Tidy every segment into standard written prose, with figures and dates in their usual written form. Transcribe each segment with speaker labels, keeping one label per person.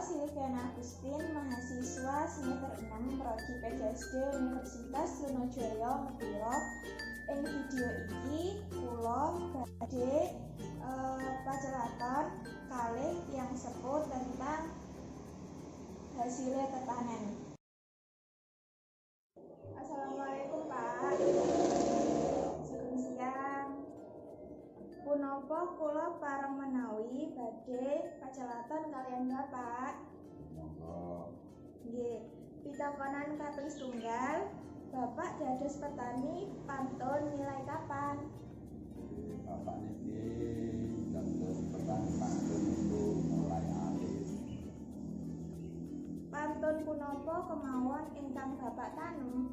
Speaker 1: Silviana Agustin, mahasiswa semester 6 Prodi PGSD Universitas Trunojoyo Mediro. Ing video iki kula badhe pacelaton kalih tiyang sepuh tentang hasil tetanen. Assalamualaikum Pak. Sugeng siang. Punapa kula pareng menawi badhe pacelaton kaliyan Bapak?
Speaker 2: Monggo.
Speaker 1: Nggih, pitakonan kaping setunggal. Bapak dados petani pantun nilai kapan?
Speaker 2: Bapak niki dados petani pantun itu mulai alis.
Speaker 1: Pantun punapa kemawon ingkang Bapak tanem?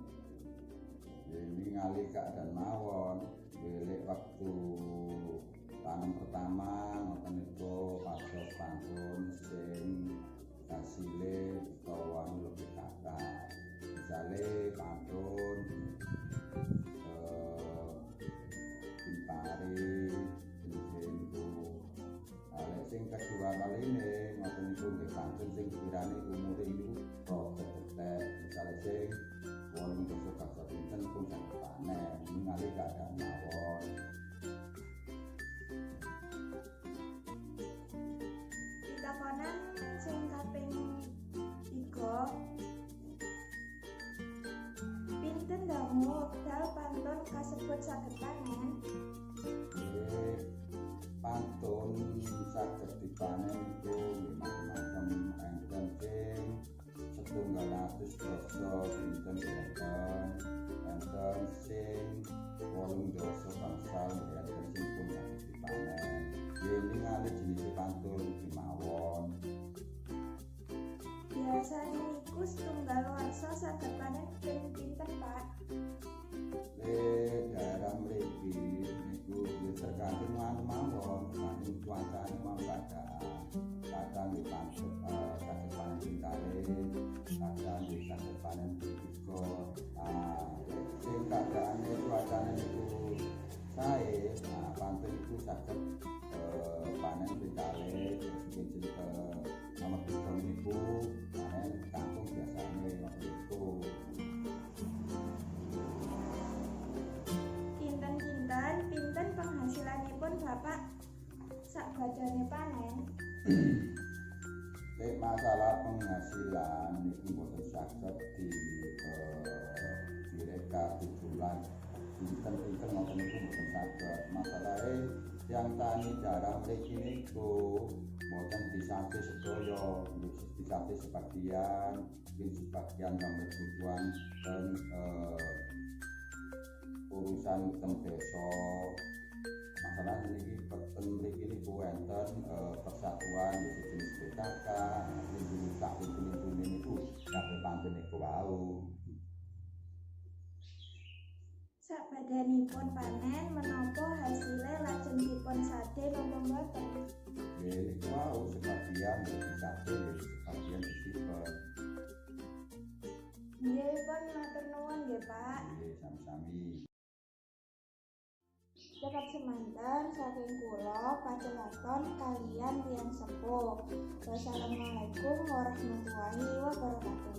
Speaker 2: Ini ngalih keadaan mawon. Wilik waktu tanam pertama ngoten niku pados pantun sing hasile utawa lebih kata. Misale pantun Impari niku. Lek sing kedua kaline ngoten niku nggih pantun sing kirane umure niku rada tetek. Misale sing 8 doso dinten pun saged panen. Ningali keadaan mawon.
Speaker 1: Pitakonan sing kaping 3. Pinten dangu wekdal pantun kasebut saged panen?
Speaker 2: Pantun saged dipanen iku macam-macam enten sing 1.200 doso dinten enten sing 8 doso bangsal enten sing pun saged dipanen. Yen ngalih jenis pantun kemawon.
Speaker 1: Biasane niku setunggal warsa saged panen ping pinten Pak?
Speaker 2: Daerah mriki niku tergantung mawon, tergantung cuacane mawon kadang di pantun saged panen kalih, kadang di saged panen tiga. Sing keadaane cuacane niku sae, pantun iku saged panen ping kalih sing nomor 3 niku panen kangkung biasane waktu itu.
Speaker 1: Pinten penghasilanipun Bapak sak badane panen?
Speaker 2: Nek masalah penghasilan niku boten saged direka tujuan pinten-pinten ngoten niku boten saged. Masalahe yang tani daerah mriki niku boten disate sedaya, disate sebagian, sebagian sampai tujuan dan urusan teng desa. Masalah niki peten mriki niku enten persatuan jenis PKK, lindungi tak lindungi niku kabeh pantun niku wau.
Speaker 1: Sabadanipun panen menapa hasilé lajeng dipun sade napa mboten?
Speaker 2: Nggih niku wau sebagian disate, sebagian disimpen.
Speaker 1: Nggih pun matur nuwun nggih Pak.
Speaker 2: Nggih sami-sami.
Speaker 1: Cekap semanten saking kula pacelaton kaliyan tiyang sepuh. Wassalamualaikum warahmatullahi wabarakatuh.